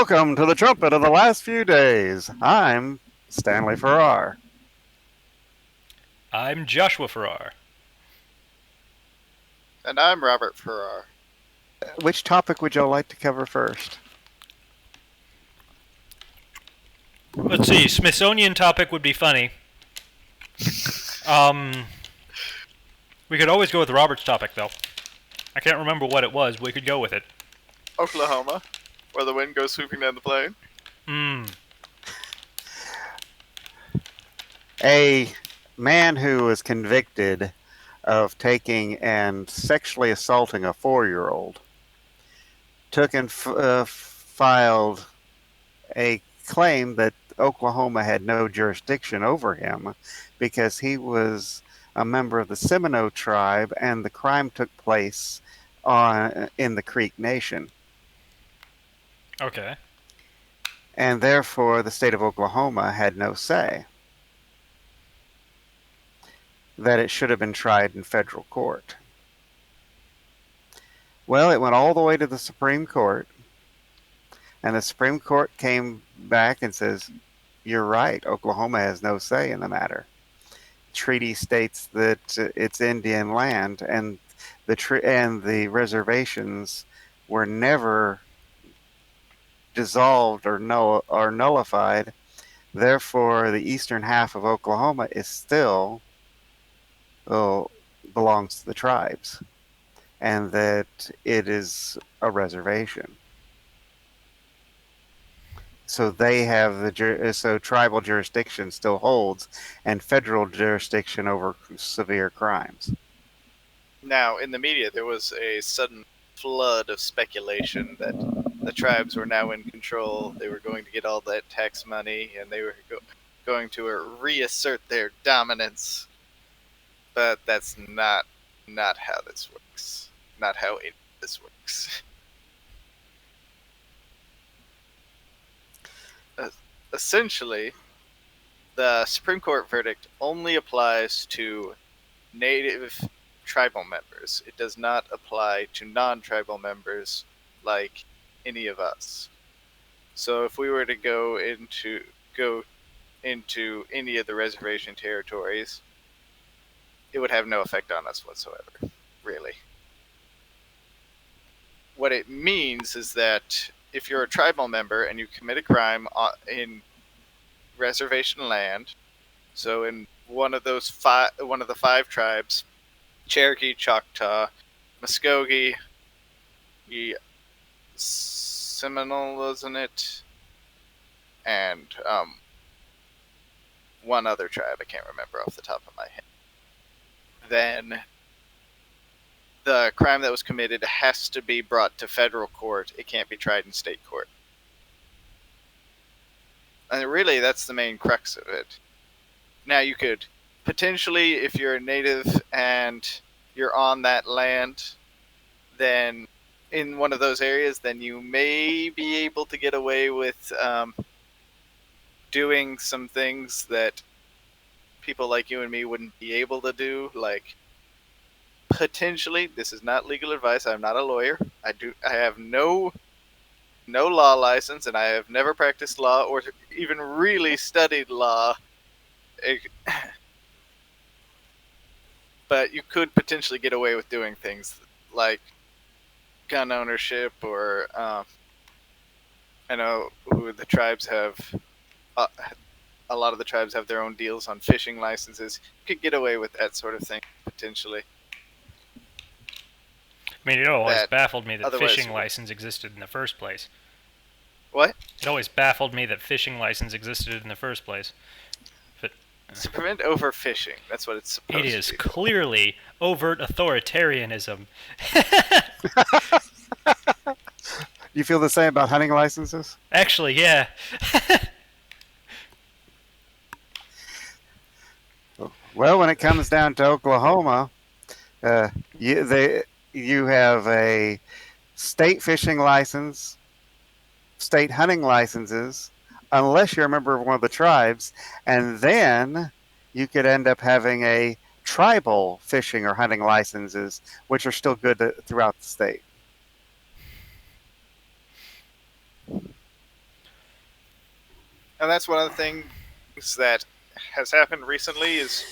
Welcome to the Trumpet of the last few days. I'm Stanley Farrar. I'm Joshua Farrar. And I'm Robert Farrar. Which topic would y'all like to cover first? Let's see, Smithsonian topic would be funny. Um, we could always go with Robert's topic, though. I can't remember what it was, but we could go with it. Oklahoma, where the wind goes swooping down the plain. A man who was convicted of taking and sexually assaulting a 4-year-old took and filed a claim that Oklahoma had no jurisdiction over him because he was a member of the Seminole tribe and the crime took place in the Creek Nation. Okay. And therefore the state of Oklahoma had no say. That it should have been tried in federal court. Well, it went all the way to the Supreme Court, and the Supreme Court came back and says, you're right, Oklahoma has no say in the matter. Treaty states that it's Indian land, and the reservations were never dissolved or nullified. Therefore, the eastern half of Oklahoma is still belongs to the tribes, and that it is a reservation. So they have so tribal jurisdiction still holds, and federal jurisdiction over severe crimes. Now, in the media, there was a sudden flood of speculation that the tribes were now in control. They were going to get all that tax money, and they were going to reassert their dominance. But that's not how this works. Not how this works. Essentially, the Supreme Court verdict only applies to native tribal members. It does not apply to non-tribal members like any of us. So if we were to go into any of the reservation territories, it would have no effect on us whatsoever, really. What it means is that if you're a tribal member and you commit a crime in reservation land, so in one of the 5 tribes, Cherokee, Choctaw, Muskogee, Seminole, wasn't it? And one other tribe I can't remember off the top of my head. Then the crime that was committed has to be brought to federal court. It can't be tried in state court. And really, that's the main crux of it. Now, you could potentially, if you're a native and you're on that land, then in one of those areas, then you may be able to get away with doing some things that people like you and me wouldn't be able to do, like potentially, this is not legal advice, I'm not a lawyer, I have no law license, and I have never practiced law or even really studied law. But you could potentially get away with doing things like gun ownership, or I know who the tribes have. A lot of the tribes have their own deals on fishing licenses. You could get away with that sort of thing potentially. I mean, it always baffled me that fishing license existed in the first place. What? It always baffled me that fishing license existed in the first place. But to prevent overfishing, that's what it's supposed to be. It is clearly overt authoritarianism. You feel the same about hunting licenses? Actually, yeah. Well, when it comes down to Oklahoma, you have a state fishing license, state hunting licenses, unless you're a member of one of the tribes, and then you could end up having a tribal fishing or hunting licenses, which are still good throughout the state. And that's one of the things that has happened recently is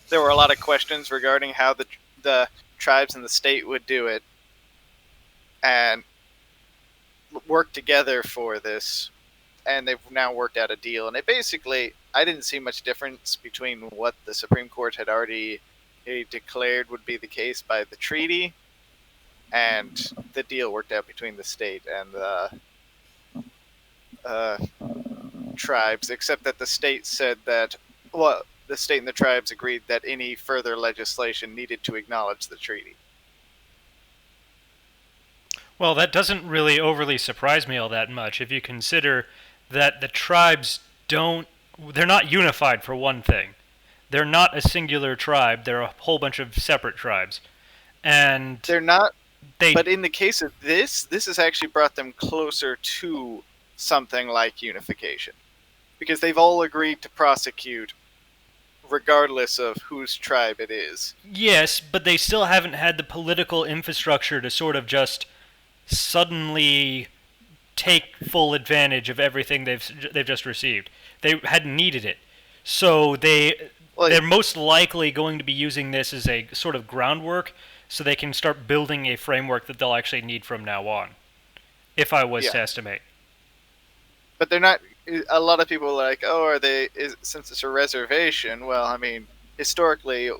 there were a lot of questions regarding how the tribes in the state would do it and work together for this, and they've now worked out a deal. And it basically, I didn't see much difference between what the Supreme Court had already declared would be the case by the treaty and the deal worked out between the state and the uh, tribes, except that the state said that, well, the state and the tribes agreed that any further legislation needed to acknowledge the treaty. Well, that doesn't really overly surprise me all that much if you consider that the tribes don't. They're not unified, for one thing. They're not a singular tribe, they're a whole bunch of separate tribes. And They're not, they. but in the case of this has actually brought them closer to something like unification. Because they've all agreed to prosecute regardless of whose tribe it is. Yes, but they still haven't had the political infrastructure to sort of just suddenly take full advantage of everything they've just received. They hadn't needed it, so Well, they're most likely going to be using this as a sort of groundwork, so they can start building a framework that they'll actually need from now on. If I was Yeah. to estimate, but they're not. A lot of people are like, "Oh, are they? Since it's a reservation?" Well, I mean, historically,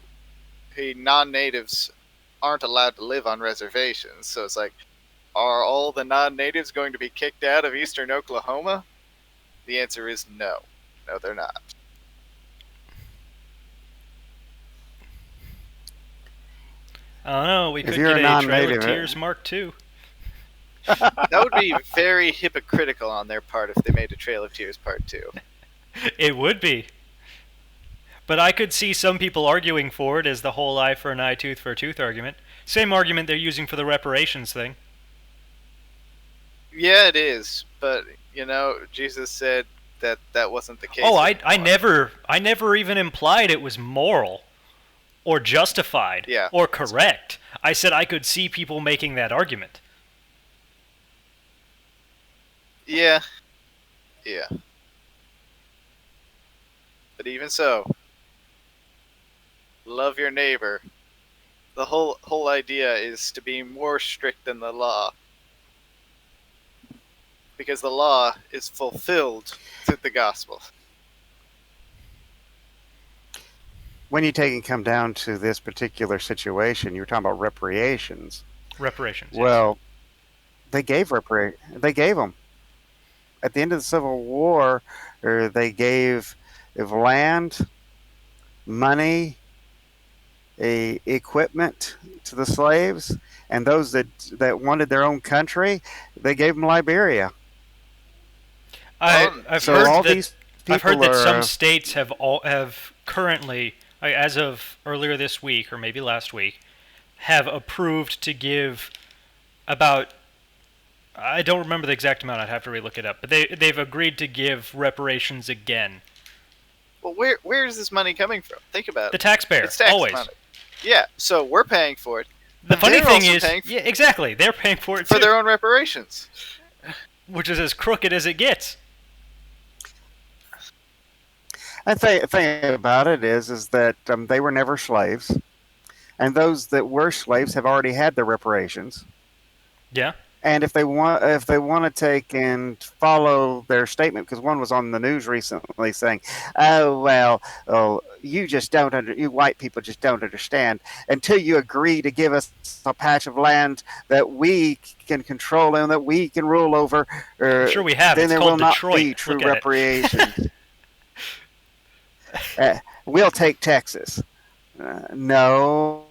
non-natives aren't allowed to live on reservations. So it's like, are all the non-natives going to be kicked out of eastern Oklahoma? The answer is no. No, they're not. I don't know. We If could you're get a a Trail of non-native, Tears Mark II. That would be very hypocritical on their part if they made a Trail of Tears Part 2. It would be. But I could see some people arguing for it as the whole eye for an eye, tooth for a tooth argument. Same argument they're using for the reparations thing. Yeah, it is, but Jesus said that that wasn't the case. Oh, anymore. I never even implied it was moral or justified Yeah. or correct. I said I could see people making that argument. Yeah. But even so, love your neighbor. The whole idea is to be more strict than the law, because the law is fulfilled through the gospel. when you take and come down to this particular situation, you were talking about reparations. Reparations. Yes. Well, they gave They gave them at the end of the Civil War. Or they gave of land, money, equipment to the slaves, and those that wanted their own country, they gave them Liberia. I've So heard all that these I've heard people that some are states have currently, as of earlier this week or maybe last week, have approved to give about, I don't remember the exact amount. I'd have to relook it up, but they've agreed to give reparations again. Well, where is this money coming from? Think about The it. taxpayer, It's tax always. money. Yeah, so we're paying for it. The funny They're thing also is, paying yeah, exactly, they're paying for it for too, their own reparations. which is as crooked as it gets. I think about it is that they were never slaves, and those that were slaves have already had their reparations. Yeah. And if they want to take and follow their statement, because one was on the news recently saying, "Oh well, oh you just don't you white people just don't understand until you agree to give us a patch of land that we can control and that we can rule over, I'm sure we have. then It's there called will not Detroit. be true Look at it. reparations." We'll take Texas. No,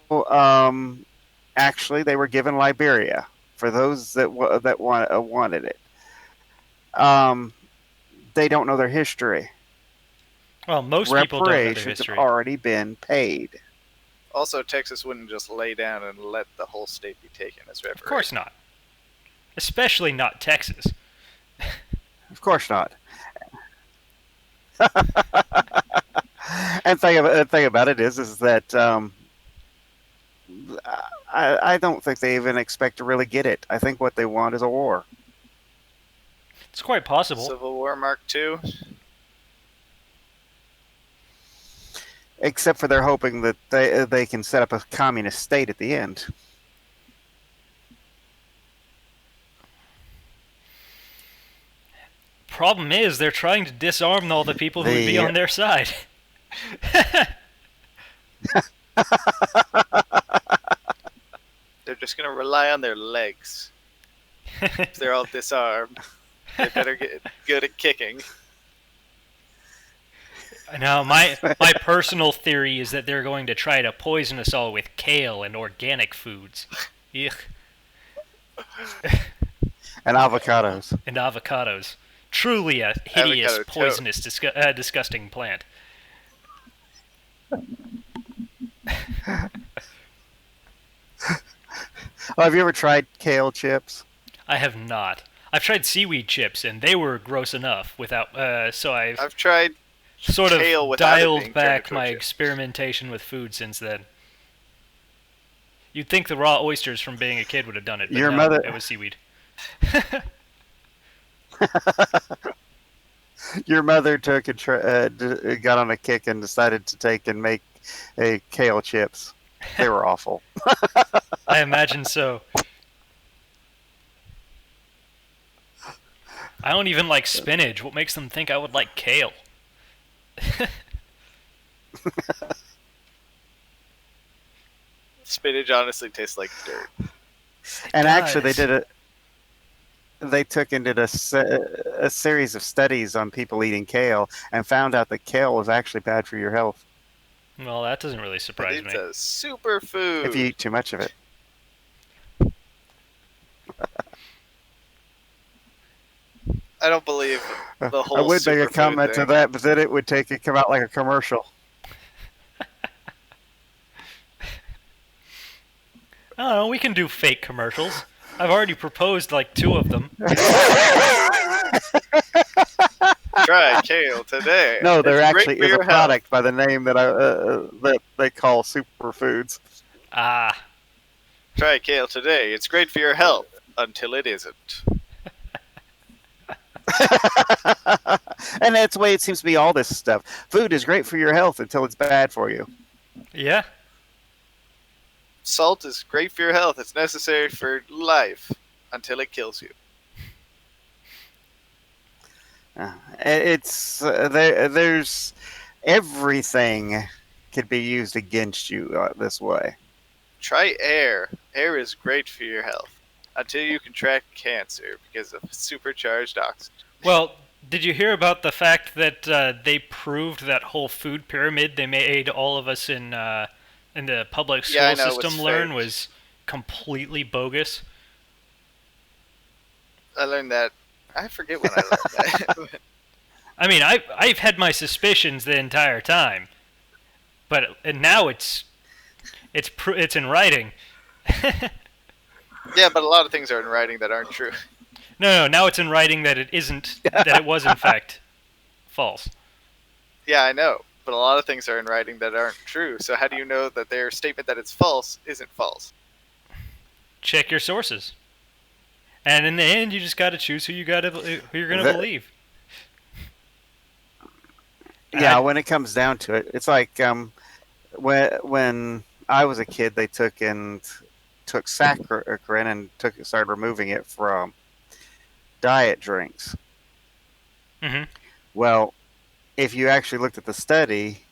actually, they were given Liberia for those that wanted it. They don't know their history. Well, most people don't know their Reparations history. have already been paid. Also, Texas wouldn't just lay down and let the whole state be taken as reparations. Of course not. Especially not Texas. Of course not. And thing about it is that I don't think they even expect to really get it. I think what they want is a war. It's quite possible. Civil War Mark II. except for they're hoping that they can set up a communist state at the end. Problem is, they're trying to disarm all the people who would be The on their side. They're just gonna rely on their legs. If they're all disarmed, they better get good at kicking. Now, my personal theory is that they're going to try to poison us all with kale and organic foods. Ugh. and avocados. And avocados. Truly a hideous, Avocado poisonous, disgusting plant. Oh, have you ever tried kale chips? I have not. I've tried seaweed chips, and they were gross enough without. So I've tried sort of kale without it dialed being turned back into a my chip. experimentation with food since then. You'd think the raw oysters from being a kid would have done it, but Your no, mother- it was seaweed. Your mother took got on a kick and decided to take and make kale chips. They were awful. I imagine so. I don't even like spinach. What makes them think I would like kale? Spinach honestly tastes like dirt. And actually, they does. did it. They took and did a series of studies on people eating kale and found out that kale was actually bad for your health Well, that doesn't really But surprise it's me. a superfood. if you eat too much of it. I don't believe the whole I would make a superfood comment to thing. that, but then it would come out like a commercial. I don't know, we can do fake commercials. I've already proposed like 2 of them. Try kale today. No, there It's great actually for is a your health. product by the name that they call superfoods. Ah, Try kale today. It's great for your health until it isn't. And that's the way it seems to be all this stuff. Food is great for your health until it's bad for you. yeah. Salt is great for your health. It's necessary for life until it kills you. It's there's everything could be used against you this way. Try air. Air is great for your health until you contract cancer because of supercharged oxygen. Well, did you hear about the fact that they proved that whole food pyramid they made all of us in the public school Yeah, I know, it was system learn fake. was completely bogus? I learned that. I forget when I learned that. I mean, I've had my suspicions the entire time, but and now it's in writing. Yeah, but a lot of things are in writing that aren't true. No, now it's in writing that it isn't that it was in fact false. Yeah, I know. But a lot of things are in writing that aren't true. So how do you know that their statement that it's false isn't false? Check your sources. And in the end, you just got to choose who you're going to The- believe. Yeah, when it comes down to it, it's like when I was a kid, they took saccharin and started removing it from diet drinks. Mhm. Well, if you actually looked at the study,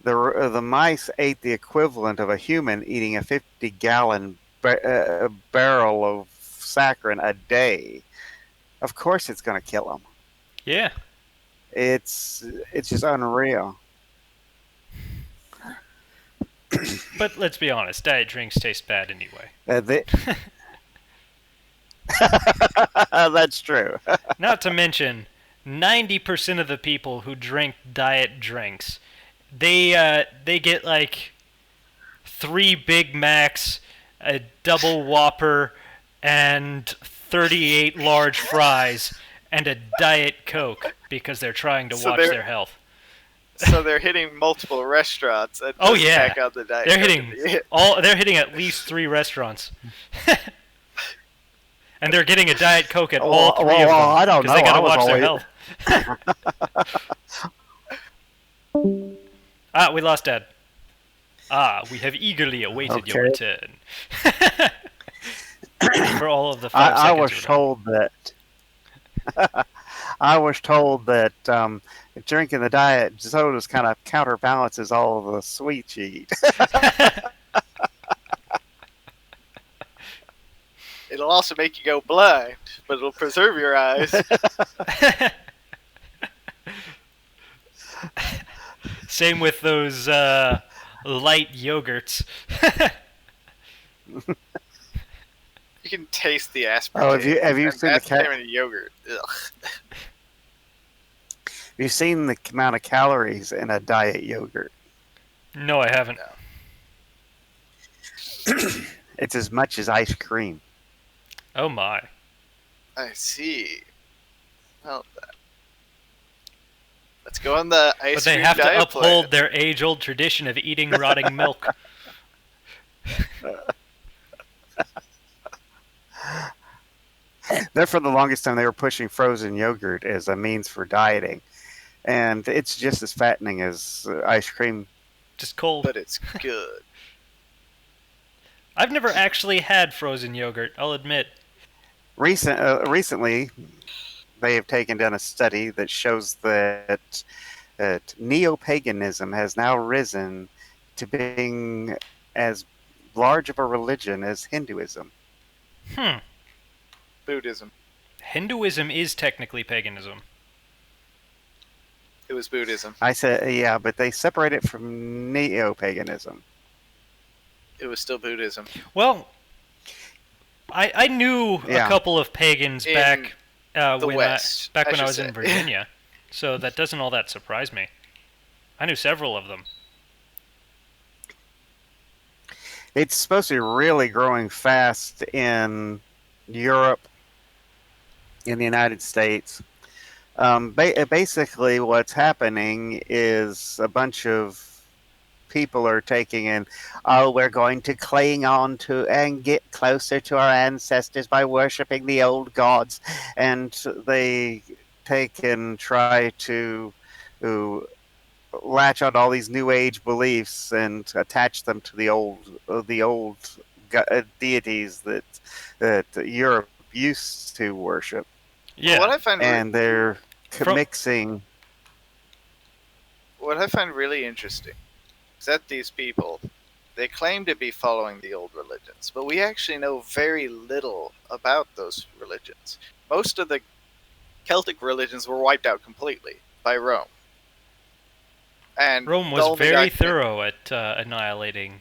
the mice ate the equivalent of a human eating a 50-gallon barrel of saccharin a day. Of course, it's going to kill them. Yeah. It's just unreal. But let's be honest, diet drinks taste bad anyway. That's true. Not to mention, 90% of the people who drink diet drinks, they get like 3 Big Macs, a double Whopper, and 38 large fries, and a Diet Coke because they're trying to So watch they're- their health. So they're hitting multiple restaurants and Oh, just yeah. pack out the diet. They're Coke hitting at the end. they're hitting at least 3 restaurants. And they're getting a Diet Coke at all 3 of them. Well, I don't 'cause they know. gotta I was watch their always- health. Ah, we lost Dad. Ah, we have eagerly awaited your Okay. return. For all of the I, 5 seconds you were gone. I was told that drinking the diet sodas kind of counterbalances all of the sweets you eat. It'll also make you go blind, but it'll preserve your eyes. Same with those light yogurts. You can taste the Oh, aspartame, have you and seen the aspartame in a yogurt. Ugh. have you seen the amount of calories in a diet yogurt? No, I haven't. No. It's as much as ice cream. Oh my. I see. Well, let's go on the But ice they cream have to diet uphold plan. their age-old tradition of eating rotting milk. There for the longest time they were pushing frozen yogurt as a means for dieting, and it's just as fattening as ice cream. Just cold. But it's good. I've never actually had frozen yogurt, I'll admit. Recently, they have taken down a study that shows that Neo-Paganism has now risen to being as large of a religion as Hinduism. Hmm. Buddhism. Hinduism is technically paganism. It was Buddhism. I said, yeah, but they separate it from Neo-Paganism. It was still Buddhism. Well, I knew a Yeah. couple of pagans In back the when West, I should was say. in Virginia, so that doesn't all that surprise me. I knew several of them. It's supposed to be really growing fast in Europe, in the United States. Basically, what's happening is a bunch of people are taking in, oh, we're going to cling on to and get closer to our ancestors by worshiping the old gods. And they take and try to latch on all these new age beliefs and attach them to the old deities that Europe used to worship, Well, Yeah. and they're From mixing. what I find really interesting is that these people, they claim to be following the old religions, but we actually know very little about those religions. Most of the Celtic religions were wiped out completely by Rome. And Rome the was only very document, thorough at annihilating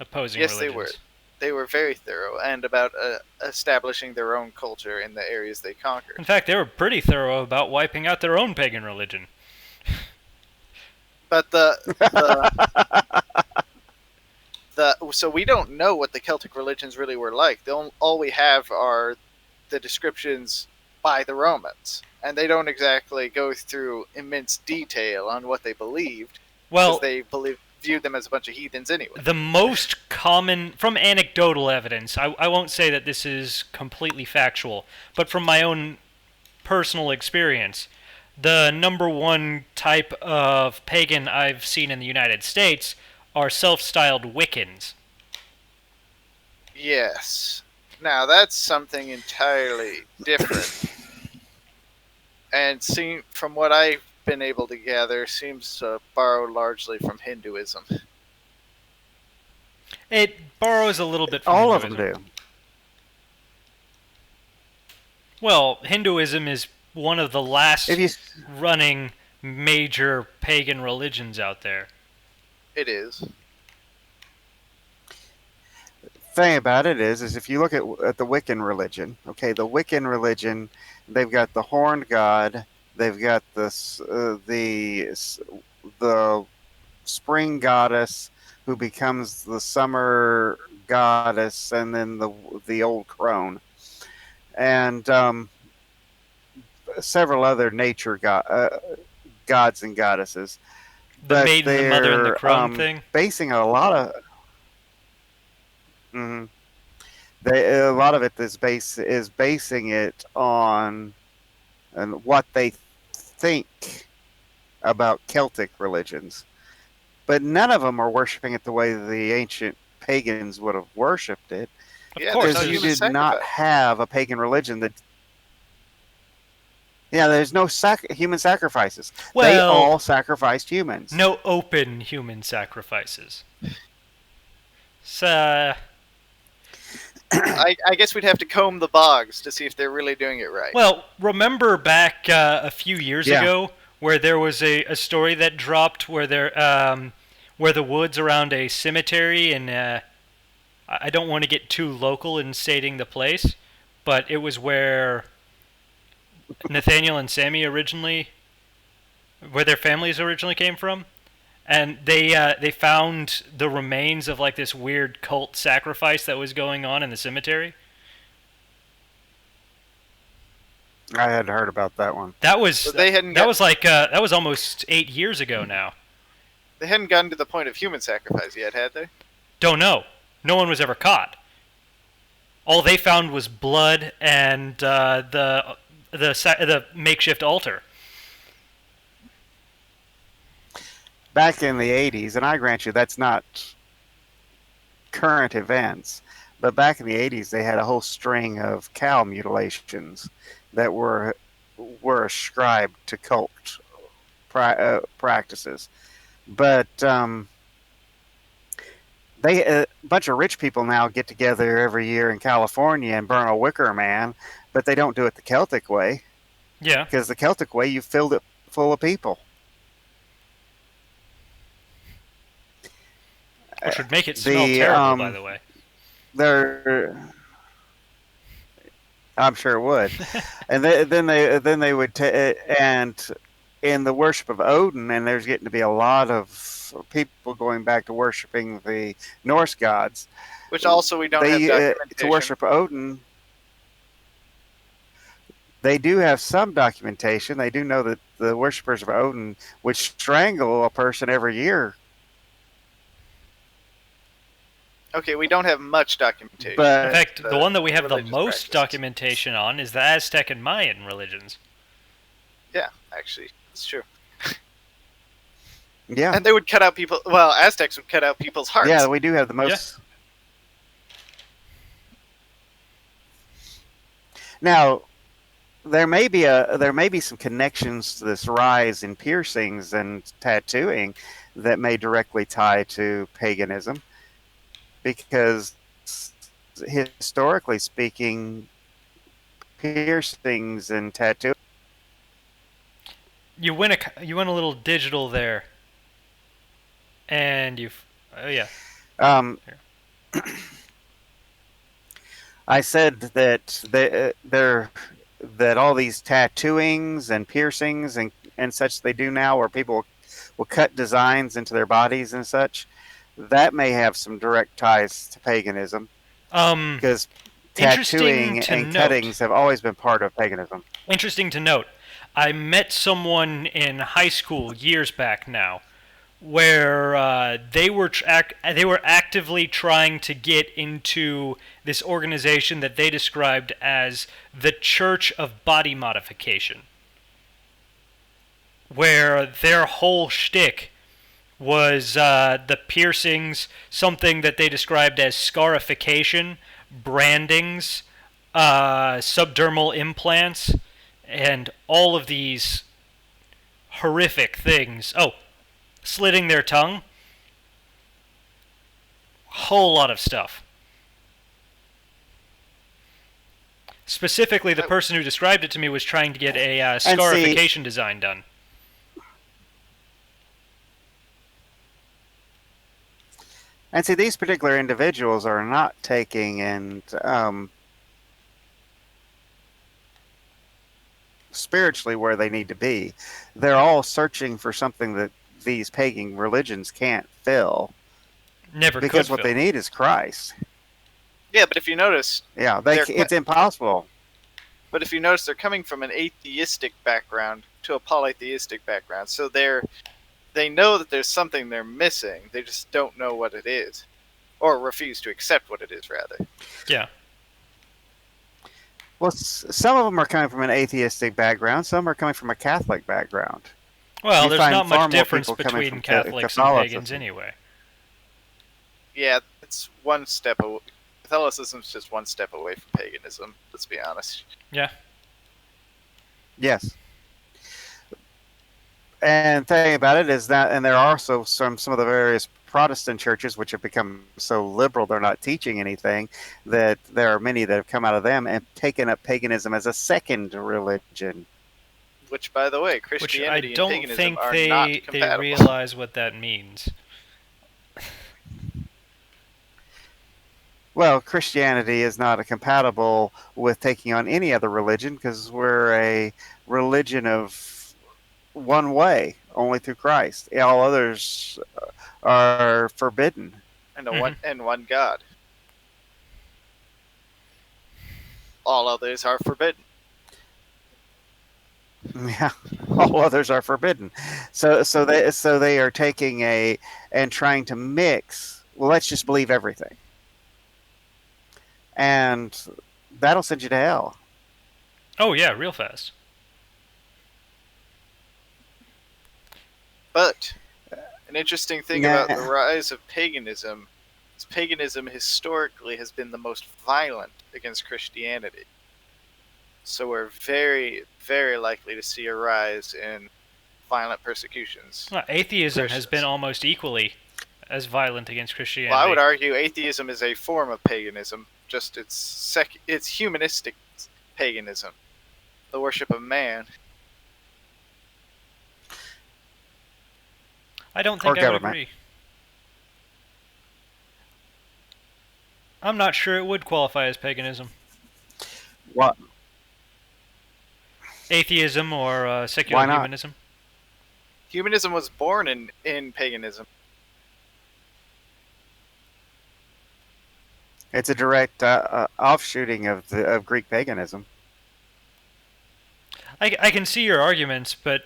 opposing yes, religions. they were very thorough and about establishing their own culture in the areas they In conquered. fact, they were pretty thorough about wiping out their own pagan religion. But the so we don't know what the Celtic religions really were like. All we have are the descriptions by the Romans, and they don't exactly go through immense detail on what they believed because Well, they viewed them as a bunch of heathens anyway. the most common, from anecdotal evidence, I won't say that this is completely factual, but from my own personal experience, the number one type of pagan I've seen in the United States are self-styled Wiccans. Yes. Now that's something entirely different, and from what I've been able to gather, seems to borrow largely from Hinduism. It borrows a little bit from All of them Hinduism. do. Well, Hinduism is one of the last If you running major pagan religions out there. It is. thing about it is if you look at the Wiccan religion, okay, the Wiccan religion, they've got the horned god, they've got the spring goddess who becomes the summer goddess, and then the old crone, and several other nature gods and goddesses. The But maiden, the mother, and the they're crone thing. basing a lot of. Mhm. A lot of it is basing it on and what they think about Celtic religions. but none of them are worshiping it the way the ancient pagans would have worshipped it, Of Yeah, there's course, no because you human there's did not sacrifice. have a pagan religion that. Yeah, there's no human sacrifices. They well, all sacrificed humans. no open human sacrifices. So, I guess we'd have to comb the bogs to see if they're really doing it right. well, remember back a few years Yeah. ago where there was a story that dropped where the woods around a cemetery, and I don't want to get too local in stating the place, but it was where Nathaniel and Sammy originally, where their families originally came from, and they found the remains of like this weird cult sacrifice that was going on in the cemetery. I had heard about that one. That was But they hadn't that was like that was almost 8 years ago now. they hadn't gotten to the point of human sacrifice yet, had they? Don't know. No one was ever caught. All they found was blood and the makeshift altar. Back in the 80s, and I grant you that's not current events, but back in the 80s they had a whole string of cow mutilations that were ascribed to cult practices. But a bunch of rich people now get together every year in California and burn a wicker man, but they don't do it the Celtic way, Yeah, because the Celtic way you filled it full of people. which would make it smell The terrible, by the way. they're I'm sure it would. And then they would and in the worship of Odin, and there's getting to be a lot of people going back to worshiping the Norse gods. Which also we don't have They documentation. to worship Odin, they do have some documentation. They do know that the worshippers of Odin would strangle a person every year, Okay, we don't have much documentation. In but fact, the one that we have the religious most practices. documentation on is the Aztec and Mayan religions. Yeah, actually, it's true. yeah, And they would cut out people. Well, Aztecs would cut out people's hearts. yeah, we do have the most. Now, there may be some connections to this rise in piercings and tattooing that may directly tie to paganism, because historically speaking, piercings and tattoo. You went a little digital there, and you've oh yeah. Um, I said that that all these tattooings and piercings and such they do now, where people will cut designs into their bodies and such, that may have some direct ties to paganism, because tattooing and cuttings have always been part of paganism. Interesting to note. I met someone in high school years back now, where they were actively trying to get into this organization that they described as the Church of Body Modification, where their whole shtick was the piercings, something that they described as scarification, brandings, subdermal implants, and all of these horrific things. Oh, slitting their tongue. Whole lot of stuff. Specifically, the person who described it to me was trying to get a scarification design done. And see, these particular individuals are not taking and spiritually where they need to be. They're all searching for something that these pagan religions can't fill. Never Because could what fill. they need is Christ. Yeah, but if you notice, Yeah, They're- it's impossible. but if you notice, they're coming from an atheistic background to a polytheistic background, so they know that there's something they're missing. They just don't know what it is, or refuse to accept what it is, rather. Yeah. Well, some of them are coming from an atheistic background. Some are coming from a Catholic background. Well, You there's find not far much more difference people coming between from Catholics and pagans Catholicism. anyway. Yeah, it's one step away. Catholicism's just one step away from paganism. Let's be honest. Yeah. Yes. And the thing about it is that, and there are also some of the various Protestant churches which have become so liberal they're not teaching anything, that there are many that have come out of them and taken up paganism as a second religion. Which, by the way, Which I Christianity and don't paganism think are not they compatible. realize what that means. Well, Christianity is not compatible with taking on any other religion because we're a religion of one way, only through Christ. All others are forbidden. And Hmm. one God. All others are forbidden. Yeah, all others are forbidden. So they are taking a and trying to mix. Well, let's just believe everything, and that'll send you to hell. Oh yeah, real fast. But an interesting thing about the Nah, rise of paganism is paganism historically has been the most violent against Christianity. So we're very, very likely to see a rise in violent persecutions Well, of atheism has been Christians. almost equally as violent against Well, I would Christianity. argue atheism is a form of paganism, just it's humanistic paganism, the worship of man. I don't or think I would government. agree. I'm not sure it would qualify as paganism. What? Atheism or secular Why not? humanism. Humanism was born in paganism. It's a direct offshooting of Greek paganism. I can see your arguments, but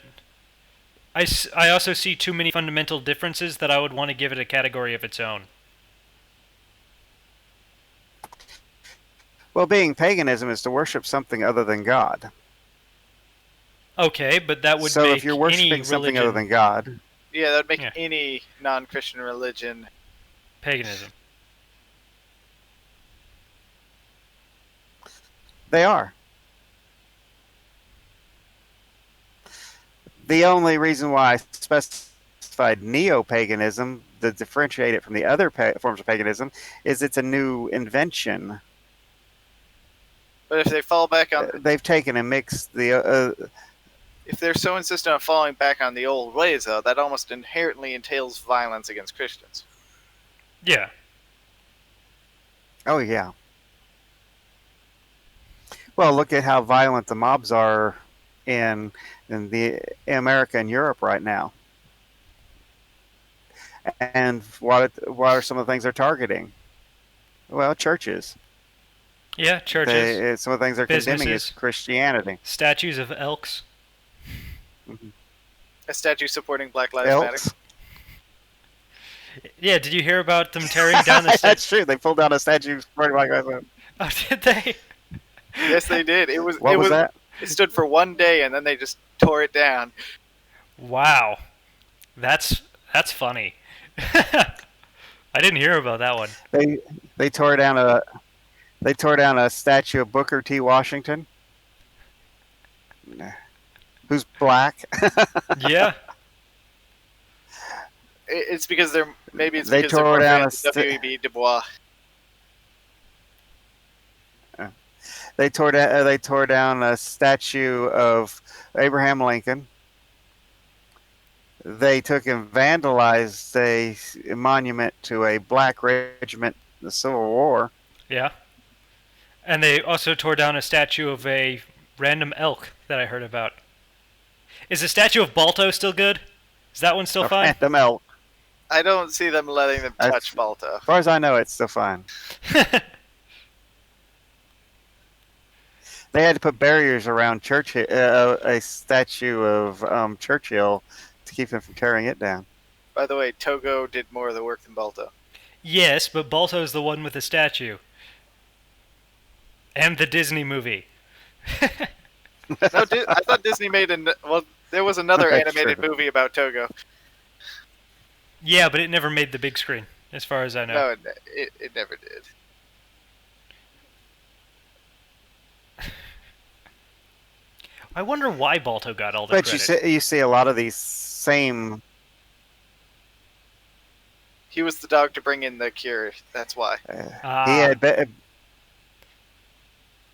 I also see too many fundamental differences that I would want to give it a category of its own. Well, being paganism is to worship something other than God. Okay, but that would So if you're make any worshiping something other religion, than God, Yeah, that would make yeah, any non-Christian religion. paganism. they are. The only reason why I specified Neo-Paganism to differentiate it from the other forms of paganism is it's a new invention. But if they fall back on, They've taken and mixed the. if they're so insistent on falling back on the old ways, though, that almost inherently entails violence against Christians. Yeah. Oh yeah. Well, look at how violent the mobs are in the America and Europe right now, and what are some of the things they're targeting? Well, churches. Yeah, churches, Some of the things they're condemning is businesses, Christianity. statues of elks. Mhm. A statue supporting Black Lives Matter. Elks. Yeah, did you hear about them tearing down the That's true. They pulled down a statue supporting Black Lives Matter. Oh, did they? Yes, they did. It was What it was was that? it stood for one day and then they just tore it down. Wow, that's funny. I didn't hear about that one. They they tore down a they tore down a statue of Booker T. Washington, who's black. Yeah, It's because they're maybe it's They because they're tore more down fans of W.E.B. Du Bois. They tore down a statue of Abraham Lincoln. They took and vandalized a monument to a black regiment in the Civil War. yeah. And they also tore down a statue of a random elk that I heard about. Is the statue of Balto still good? Is that one still A fine? phantom elk. I don't see them letting them touch Balto. As far as I know, it's still fine. They had to put barriers around a statue of Churchill to keep him from tearing it down. By the way, Togo did more of the work than Balto. Yes, but Balto's the one with the statue. And the Disney movie. No, I thought Disney made well. There was another That's animated true. movie about Togo. Yeah, but it never made the big screen, as far as I know. No, it never did. I wonder why Balto got all the But credit. you see a lot of these same. He was the dog to bring in the cure. That's why. He Ah, had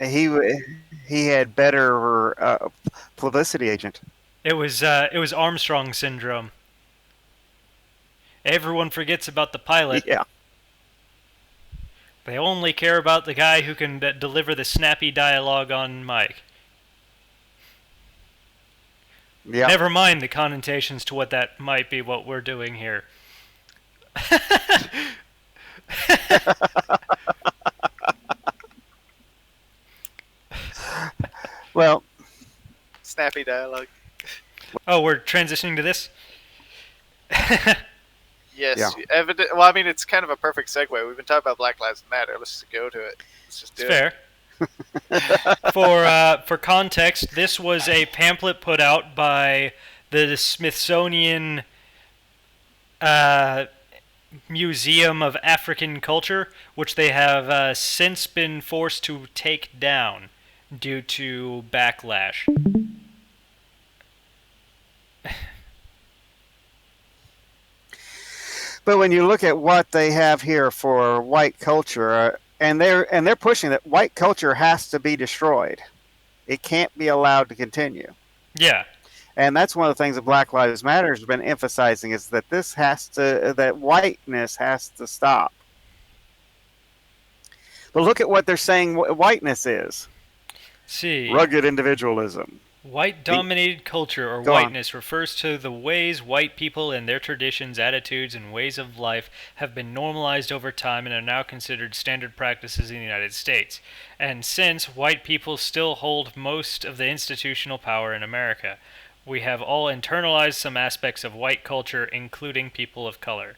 he he had better publicity agent. it was Armstrong syndrome. Everyone forgets about the pilot. Yeah, They only care about the guy who can deliver the snappy dialogue on mic. yeah. Never mind the connotations to what that might be what we're doing here. Well, Snappy dialogue. Oh, we're transitioning to this? Yes, yeah. evident. Well, I mean, it's kind of a perfect segue. We've been talking about Black Lives Matter. Let's just go to it. Let's just It's do it. fair. For context, this was a pamphlet put out by the Smithsonian uh, Museum of African Culture, which they have since been forced to take down due to backlash. But when you look at what they have here for white culture, and they're pushing that white culture has to be destroyed. It can't be allowed to continue. Yeah. And that's one of the things that Black Lives Matter has been emphasizing is that that whiteness has to stop. But look at what they're saying whiteness is. See. Rugged individualism. White-dominated culture or Go on. whiteness refers to the ways white people and their traditions, attitudes, and ways of life have been normalized over time and are now considered standard practices in the United States. And since white people still hold most of the institutional power in America, we have all internalized some aspects of white culture, including people of color.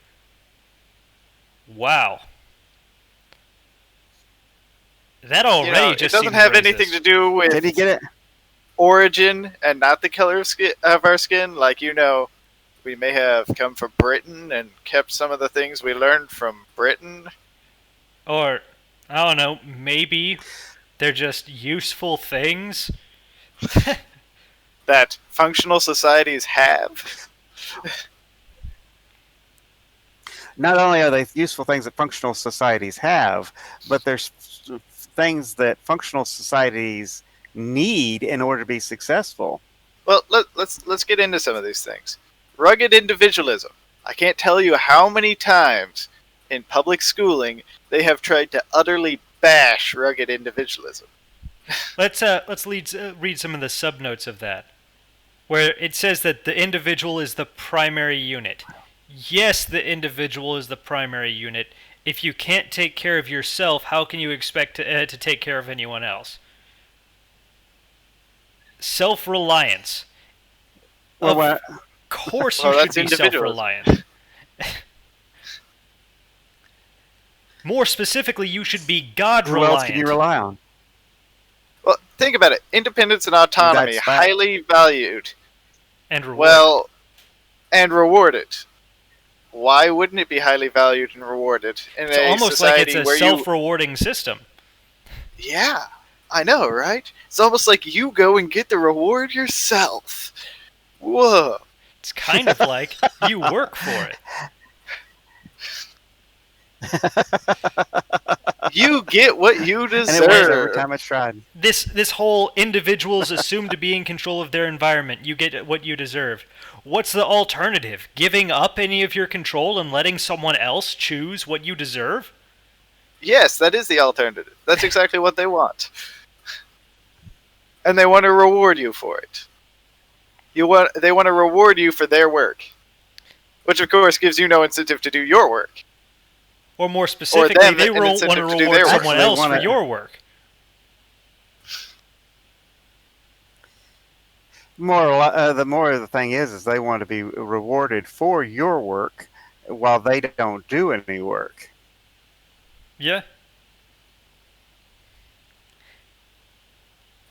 Wow. That already It just doesn't seems have racist. anything to do with Did he get it? origin and not the color of our skin. Like, we may have come from Britain and kept some of the things we learned from Britain. Or, I don't know, maybe they're just useful things. That functional societies have. Not only are they useful things that functional societies have, but there's things that functional societies need in order to be successful. Well, let's get into some of these things. Rugged individualism. I can't tell you how many times in public schooling they have tried to utterly bash rugged individualism. Let's read some of the subnotes of that, where it says that the individual is the primary unit. Yes, the individual is the primary unit. If you can't take care of yourself, how can you expect to take care of anyone else? Self-reliance. Well, Of course you Well, should that's be individualism. self-reliant. More specifically, you should be who else can you God-reliant. rely on? Well, think about it. Independence and autonomy, That's fact. highly valued. And rewarded. Well, and rewarded. Why wouldn't it be highly valued and rewarded in It's a almost like it's society a where self-rewarding system. Yeah, I know, right? It's almost like you go and get the reward yourself. Whoa. It's kind of like you work for it. You get what you And it works every deserve. time it's tried. This whole individuals assume to be in control of their environment. You get what you deserve. What's the alternative? Giving up any of your control and letting someone else choose what you deserve? Yes, that is the alternative. That's exactly what they want. And they want to reward you for it. They want to reward you for their work. Which of course gives you no incentive to do your work. Or more specifically, them they an want to incentive to do reward their work. someone Actually, else wanna- for your work. The more the thing is they want to be rewarded for your work while they don't do any work. Yeah.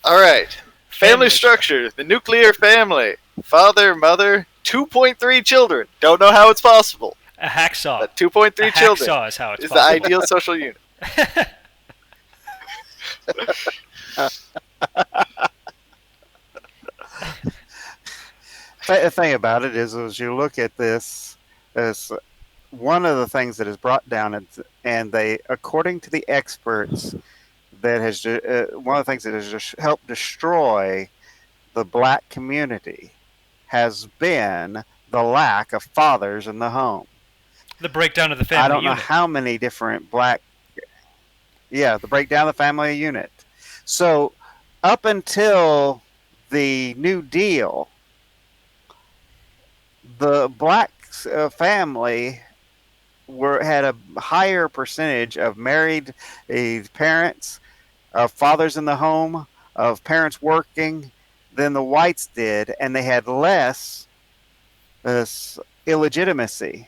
Alright. Family Family structure. The nuclear family. Father, mother, 2.3 children. Don't know how it's possible, A hacksaw. but A 2.3 children hacksaw is how it's is the possible. ideal social unit. The thing about it is, as you look at this, is one of the things that is brought down, and they, according to the experts, that has one of the things that has just helped destroy the black community has been the lack of fathers in the home. The breakdown of the I family don't know unit. how many different black, yeah, the breakdown of the family unit. So up until the New Deal, the black family had a higher percentage of married parents, of fathers in the home, of parents working than the whites did, and they had less uh, illegitimacy.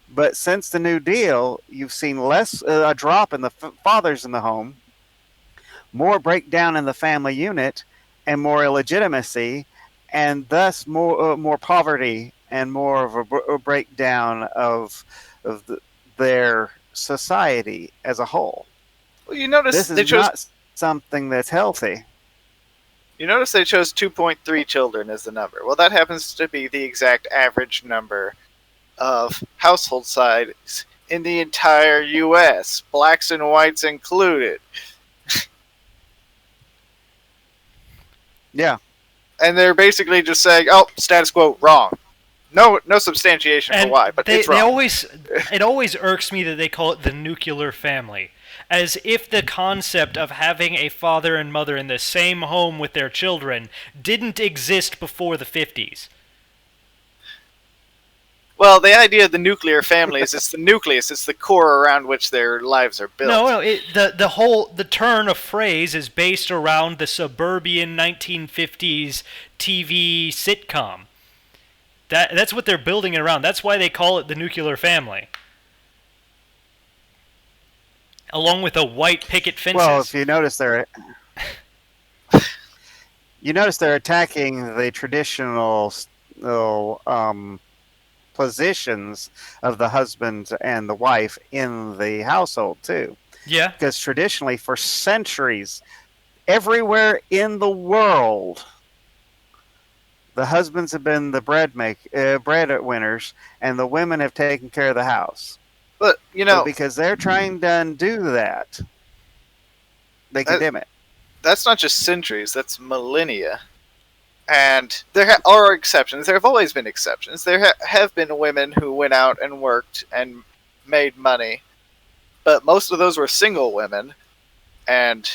But since the New Deal, you've seen less a drop in the fathers in the home, more breakdown in the family unit, and more illegitimacy, and thus more poverty and more of a breakdown of their society as a whole. Well, you notice This is they chose not something that's healthy. you notice they chose 2.3 children as the number. Well, that happens to be the exact average number of household size in the entire U.S., blacks and whites included. Yeah. And they're basically just saying, "Oh, status quo, wrong." No substantiation for And why, but it's they wrong. always it always irks me that they call it the nuclear family, as if the concept of having a father and mother in the same home with their children didn't exist before the 50s. Well, the idea of the nuclear family is it's the nucleus, it's the core around which their lives are built. No, the turn of phrase is based around the suburban 1950s TV sitcom. That's what they're building it around. That's why they call it the nuclear family. Along with the white picket Well, fences. if you notice they're attacking the traditional positions of the husband and the wife in the household too, Yeah. because traditionally, for centuries, everywhere in the world, the husbands have been the breadwinners, and the women have taken care of the house. But, But because they're trying to undo that, they that, condemn it. that's not just centuries, that's millennia. And there are exceptions. There have always been exceptions. There have been women who went out and worked and made money, but most of those were single women, and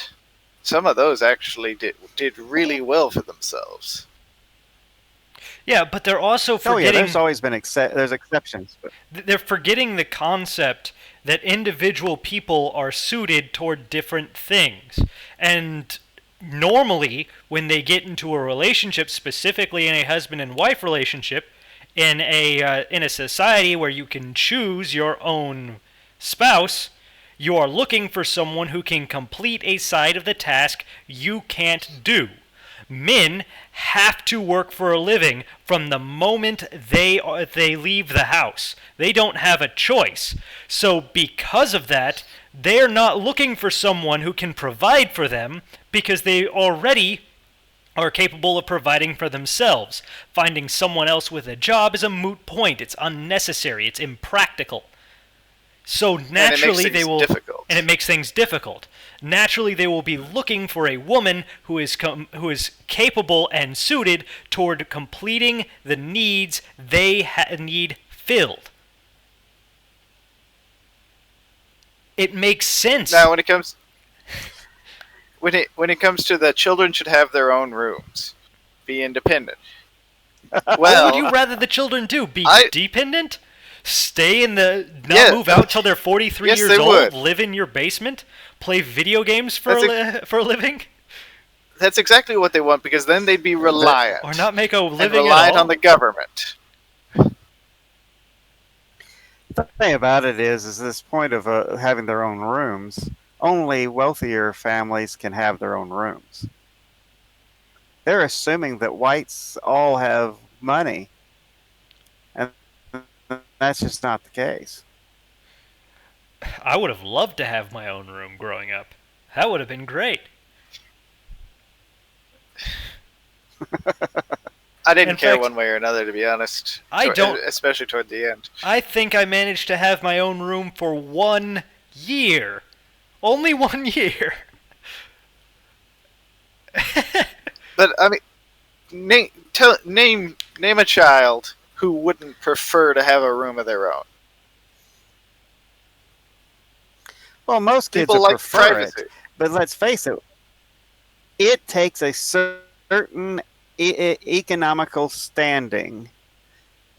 some of those actually did really well for themselves. Yeah, but they're also Oh yeah, forgetting there's always been there's exceptions, but they're forgetting the concept that individual people are suited toward different things. And normally, when they get into a relationship, specifically in a husband and wife relationship, in a society where you can choose your own spouse, you are looking for someone who can complete a side of the task you can't do. Men have to work for a living from the moment they leave the house. They don't have a choice. So because of that, they're not looking for someone who can provide for them because they already are capable of providing for themselves. Finding someone else with a job is a moot point. It's unnecessary. It's impractical. So naturally they will, difficult. and it makes things difficult. Naturally, they will be looking for a woman who is capable and suited toward completing the needs they need filled. It makes sense. Now, when it comes to the children should have their own rooms, be independent. What Well, would you rather the children do? Be dependent? Stay in not move out till they're 43 yes, years they old? would. Live in your basement? Play video games for a living? That's exactly what they want, because then they'd be reliant. Or not make a and living reliant at all? on the government. the thing about it is this point of having their own rooms. Only wealthier families can have their own rooms. they're assuming that whites all have money, and that's just not the case. I would have loved to have my own room growing up. That would have been great. I didn't In care fact, one way or another, to be honest. I don't. Especially toward the end. I think I managed to have my own room for 1 year. Only 1 year. But I mean, name a child who wouldn't prefer to have a room of their own. Well, most kids People would like prefer privacy. it, but let's face it, it takes a certain economical standing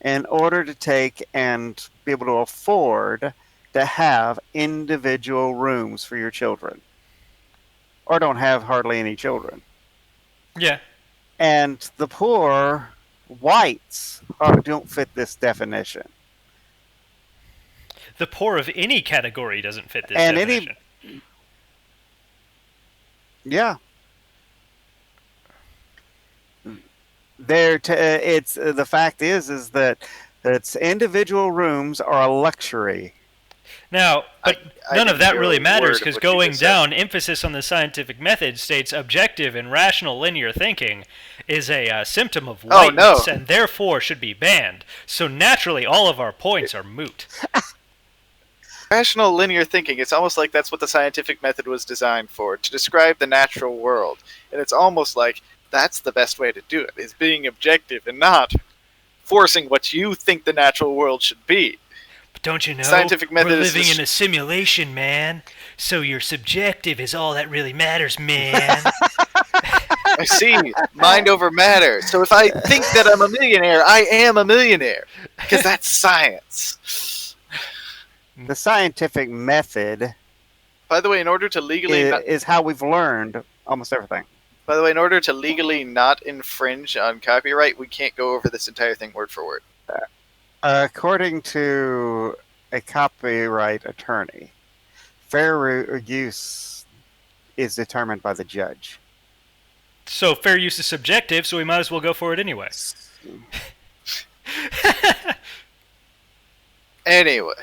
in order to take and be able to afford to have individual rooms for your children, or don't have hardly any children. Yeah. And the poor whites don't fit this definition. The poor of any category doesn't fit this And definition. Yeah. It's the fact is that it's individual rooms are a luxury. Now, but I none of didn't that hear really a matters word of because what you going just said. down, emphasis on the scientific method states objective and rational linear thinking is a symptom of Oh, whiteness no. and therefore should be banned. So naturally, all of our points are moot. Rational linear thinking, it's almost like that's what the scientific method was designed for, to describe the natural world. And it's almost like that's the best way to do it, is being objective and not forcing what you think the natural world should be. But don't you know, Scientific method we're is living this- in a simulation, man. So your subjective is all that really matters, man. I see. Mind over matter. So if I think that I'm a millionaire, I am a millionaire. Because that's science. The scientific method By the way, in order to legally is how we've learned almost everything. By the way, in order to legally not infringe on copyright, we can't go over this entire thing word for word. According to a copyright attorney, fair use is determined by the judge. So fair use is subjective, so we might as well go for it anyway. Anyway,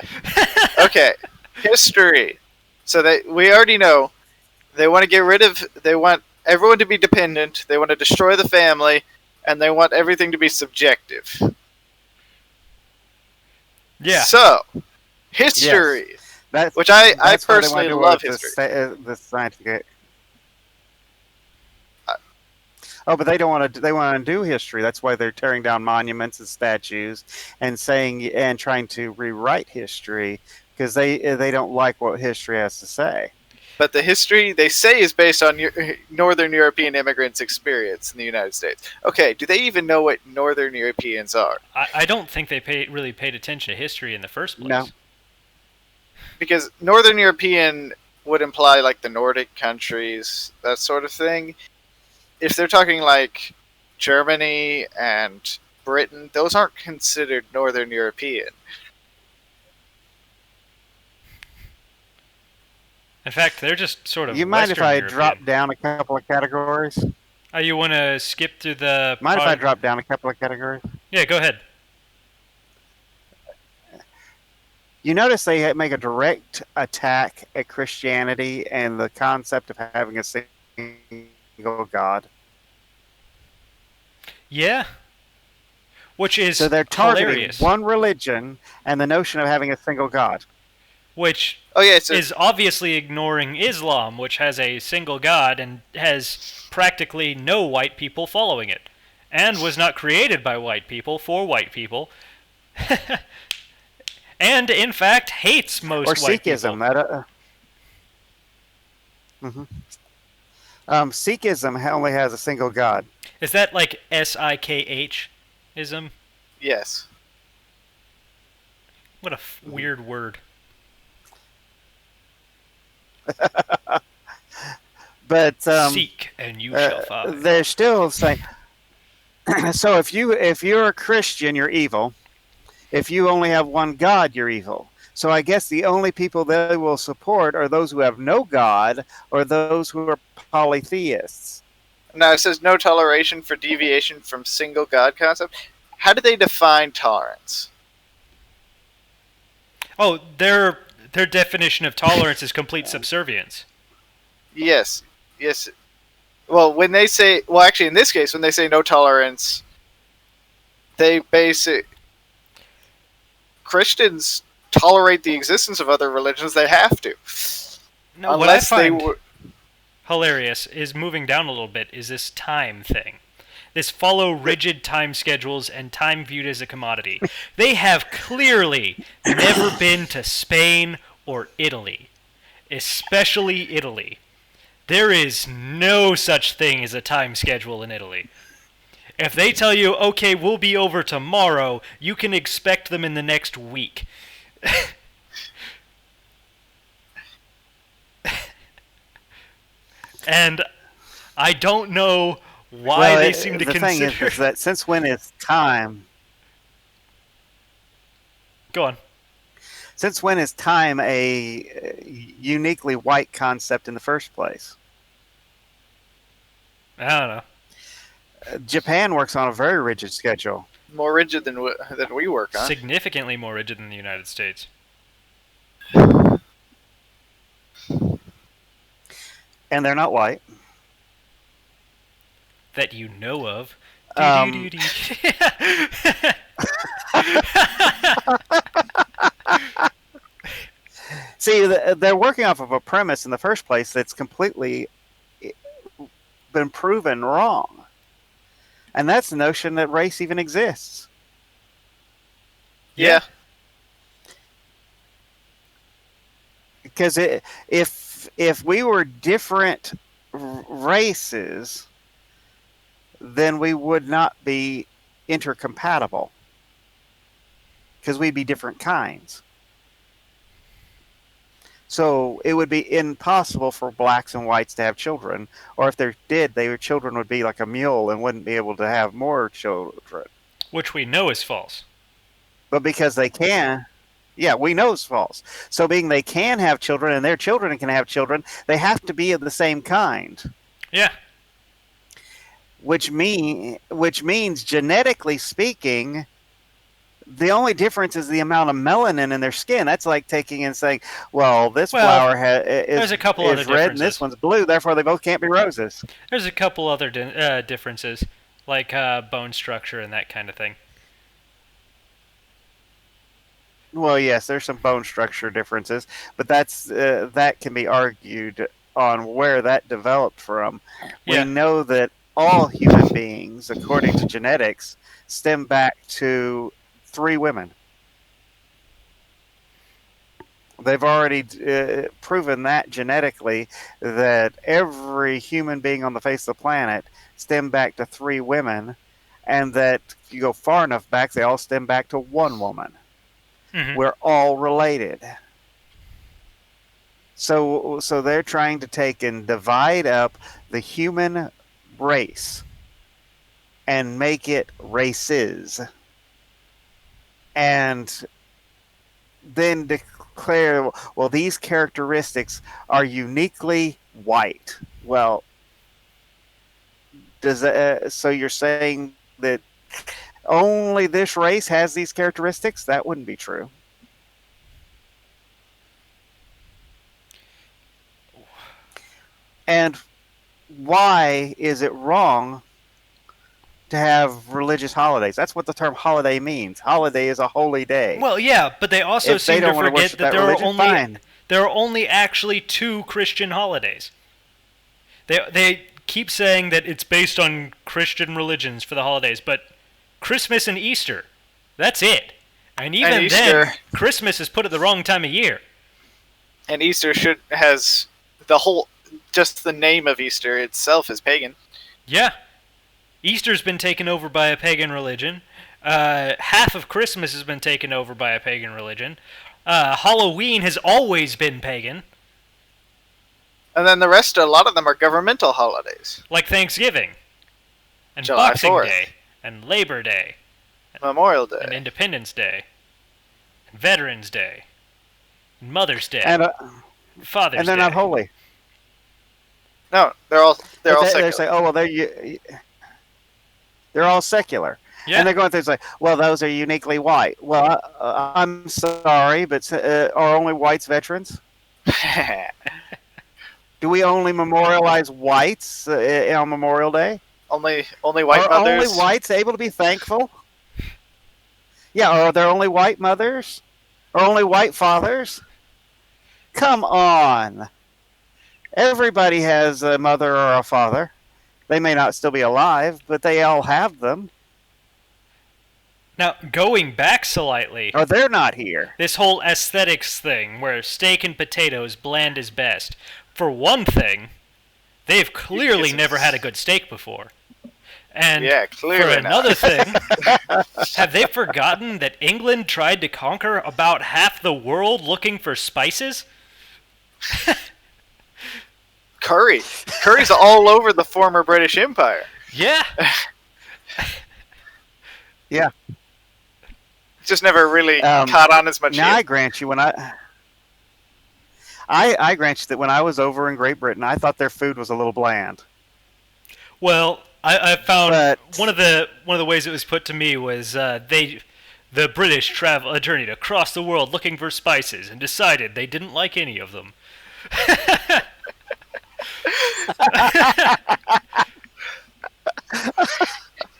okay, history. So we already know they want to get rid of. They want everyone to be dependent. They want to destroy the family, and they want everything to be subjective. Yeah. So, history, which I That's what they personally wanna do love with history. the scientific. Oh, but they don't want to. They want to do history. That's why they're tearing down monuments and statues and trying to rewrite history because they don't like what history has to say. But the history they say is based on Northern European immigrants' experience in the United States. Okay, do they even know what Northern Europeans are? I don't think they really paid attention to history in the first place. No. Because Northern European would imply like the Nordic countries, that sort of thing. If they're talking like Germany and Britain, those aren't considered Northern European. In fact, they're just sort of You mind if Western I European. drop down a couple of categories? You want to skip through the... Mind if I drop down a couple of categories? Yeah, go ahead. You notice they make a direct attack at Christianity and the concept of having a single God. Yeah. Which is So they're targeting hilarious. one religion and the notion of having a single God. Which Oh yeah, so is obviously ignoring Islam, which has a single God and has practically no white people following it, and was not created by white people for white people, and in fact hates most Or white Sikhism. people. Sikhism only has a single God. Is that like Sikh-ism? yes. What a weird word. But Seek and you shall find. they're still saying. So if you're a Christian, you're evil. If you only have one God, you're evil. So I guess the only people they will support are those who have no God or those who are polytheists. Now it says no toleration for deviation from single God concept. How do they define tolerance? Oh, their definition of tolerance is complete subservience. Yes, yes. Well, when they say, well, actually, in this case, when they say no tolerance, they base it. Christians tolerate the existence of other religions. They have to, No, what I unless they find were. hilarious is moving down a little bit is this time thing. This follow rigid time schedules and time viewed as a commodity. They have clearly never been to Spain or Italy, especially Italy. There is no such thing as a time schedule in Italy. If they tell you, okay, we'll be over tomorrow, you can expect them in the next week. And I don't know why they seem to the thing consider. is that since when is time? Go on. Since when is time a uniquely white concept in the first place? I don't know. Japan works on a very rigid schedule. More rigid than we work on. Significantly more rigid than the United States. And they're not white. That you know of. Um, See, they're working off of a premise in the first place that's completely been proven wrong. And that's the notion that race even exists. Yeah. Because if we were different races, then we would not be intercompatible. Because we'd be different kinds. So it would be impossible for blacks and whites to have children, or if they did, their children would be like a mule and wouldn't be able to have more children. Which we know is false. But because they can, yeah, we know it's false. So being they can have children and their children can have children, they have to be of the same kind. Yeah. Which means genetically speaking, the only difference is the amount of melanin in their skin. That's like taking and saying, well, this flower there's a couple other is red and this one's blue, therefore they both can't be roses. There's a couple other differences, like bone structure and that kind of thing. Well, yes, there's some bone structure differences, but that can be argued on where that developed from. Yeah. We know that all human beings, according to genetics, stem back to 3 women. They've already proven that genetically, that every human being on the face of the planet stem back to 3 women, and that if you go far enough back, they all stem back to 1 woman. Mm-hmm. We're all related. So they're trying to take and divide up the human race and make it races. And then declare, well, these characteristics are uniquely white. Well, so you're saying that only this race has these characteristics? That wouldn't be true. And why is it wrong to have religious holidays? That's what the term holiday means. Holiday is a holy day. Well, yeah, but they also seem to forget that there are only actually 2 Christian holidays. They keep saying that it's based on Christian religions for the holidays, but Christmas and Easter, that's it. And even then, Christmas is put at the wrong time of year. And Easter has the whole, just the name of Easter itself is pagan. Yeah. Easter's been taken over by a pagan religion. Half of Christmas has been taken over by a pagan religion. Halloween has always been pagan. And then the rest, a lot of them are governmental holidays. Like Thanksgiving. And July Boxing 4th. Day. And Labor Day. Memorial Day. And Independence Day. And Veterans Day. And Mother's Day. And Father's Day. And they're not holy. No, they're all But they're secular. saying, oh well, they're all secular, Yeah. and they're going through it's like, well, those are uniquely white. Well, I'm sorry, but are only whites veterans? Do we only memorialize whites on Memorial Day? only white Are only mothers. whites able to be thankful? Yeah, are there only white mothers? Or only white fathers? Come on. Everybody has a mother or a father. They may not still be alive, but they all have them. Now, going back slightly, Or they're not here. this whole aesthetics thing where steak and potatoes bland is best. For one thing, they've clearly never had a good steak before. And Yeah, for clearly another not. thing, have they forgotten that England tried to conquer about half the world looking for spices? Curry's all over the former British Empire. Yeah. Yeah. Just never really caught on as much. Now I grant you, I grant you that when I was over in Great Britain, I thought their food was a little bland. Well, I found But- one of the ways it was put to me was the British journeyed across the world looking for spices and decided they didn't like any of them.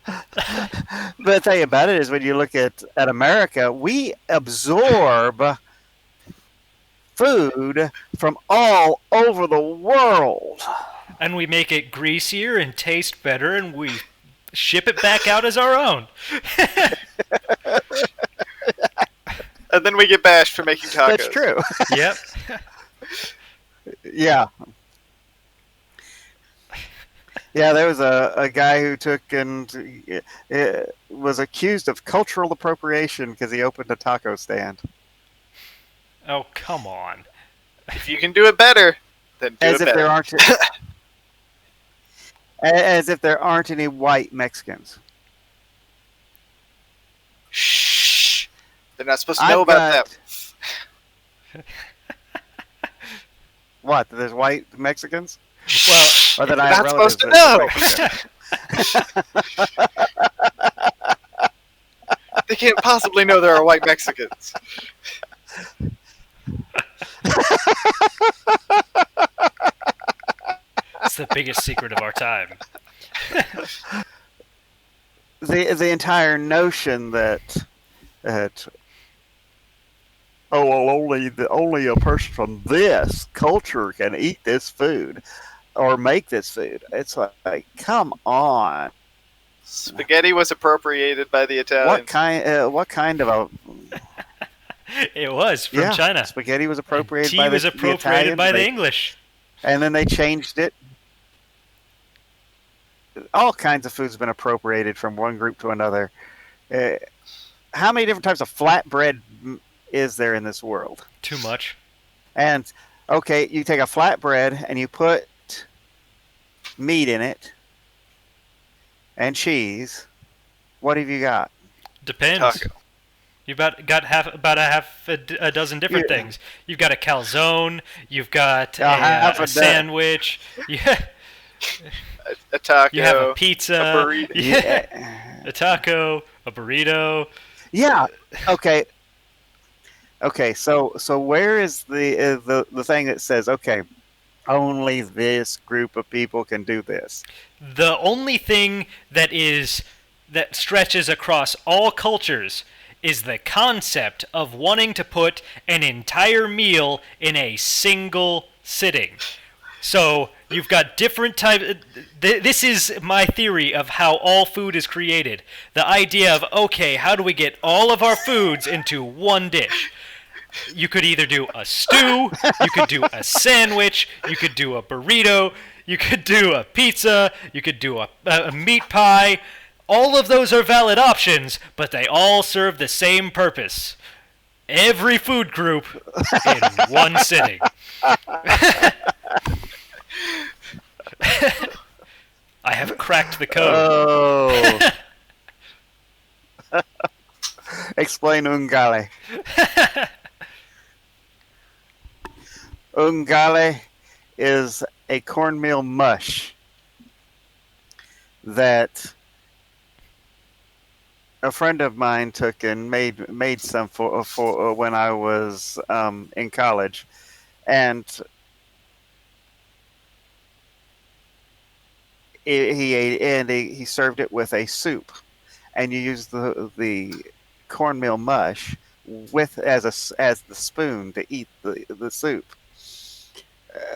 But the thing about it is, when you look at America, we absorb food from all over the world. And we make it greasier and taste better, and we ship it back out as our own. And then we get bashed for making tacos. That's true. Yep. Yeah. Yeah, there was a guy who took and was accused of cultural appropriation because he opened a taco stand. Oh, come on. If you can do it better, then do As it if there better. aren't as if there aren't any white Mexicans. Shh. They're not supposed to know about that. What? There's white Mexicans? Well, Or that You're I not have supposed to relatives know. that- They can't possibly know there are white Mexicans. it's the biggest secret of our time. the entire notion that oh well, only a person from this culture can eat this food or make this food. It's like come on. Spaghetti was appropriated by the Italians. What kind of a It was from China. Spaghetti was appropriated Tea by the was appropriated Italians, by the English. and then they changed it. All kinds of food's been appropriated from one group to another. How many different types of flatbread is there in this world? Too much. And okay, you take a flatbread and you put meat in it and cheese. What have you got? Depends. Taco. You've got a dozen different Yeah. things. You've got a calzone. You've got half a a sandwich. Yeah. A taco. You have a pizza. A burrito. Yeah. A taco. A burrito. Yeah. Okay. Okay. So where is the thing that says okay, only this group of people can do this? The only thing that stretches across all cultures is the concept of wanting to put an entire meal in a single sitting. So you've got different types. This is my theory of how all food is created. The idea of, okay, how do we get all of our foods into one dish? You could either do a stew, you could do a sandwich, you could do a burrito, you could do a pizza, you could do a meat pie. All of those are valid options, but they all serve the same purpose. Every food group in one sitting. I have cracked the code. Oh. Explain ungale. Ungale is a cornmeal mush that a friend of mine took and made some for when I was in college, and he ate and he served it with a soup, and you use the cornmeal mush with as the spoon to eat the soup.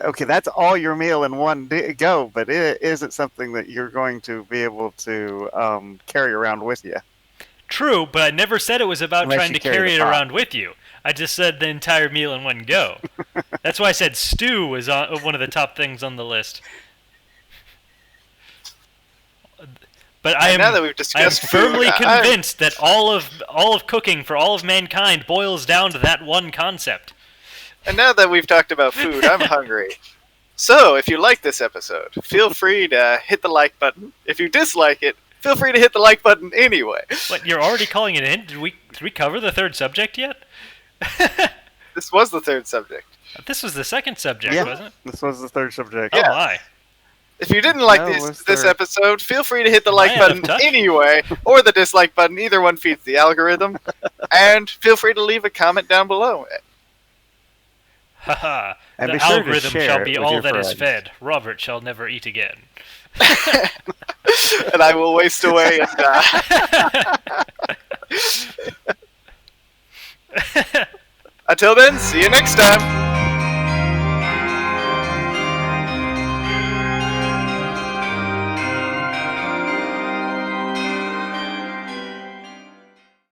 Okay, that's all your meal in one go, but it isn't something that you're going to be able to carry around with you True, but I never said it was about unless trying you to carry the carry it pot. around with you. I just said the entire meal in one go. That's why I said stew was one of the top things on the list. But I And now am that we've I am discussed food, firmly convinced that all of cooking for all of mankind boils down to that one concept. and now that we've talked about food, I'm hungry. So, if you like this episode, feel free to hit the like button. If you dislike it, feel free to hit the like button anyway. What, you're already calling it in? Did we cover the third subject yet? This was the third subject. This was the second subject, Yeah, wasn't it? this was the third subject. Oh Yeah. my. If you didn't like No, it was this third. episode, feel free to hit the Am like I out of button touch? anyway, or the dislike button. Either one feeds the algorithm. And feel free to leave a comment down below. Haha. And The be sure to algorithm share shall it be with all your that is friends. fed. Robert shall never eat again. And I will waste away and die. Until then, see you next time.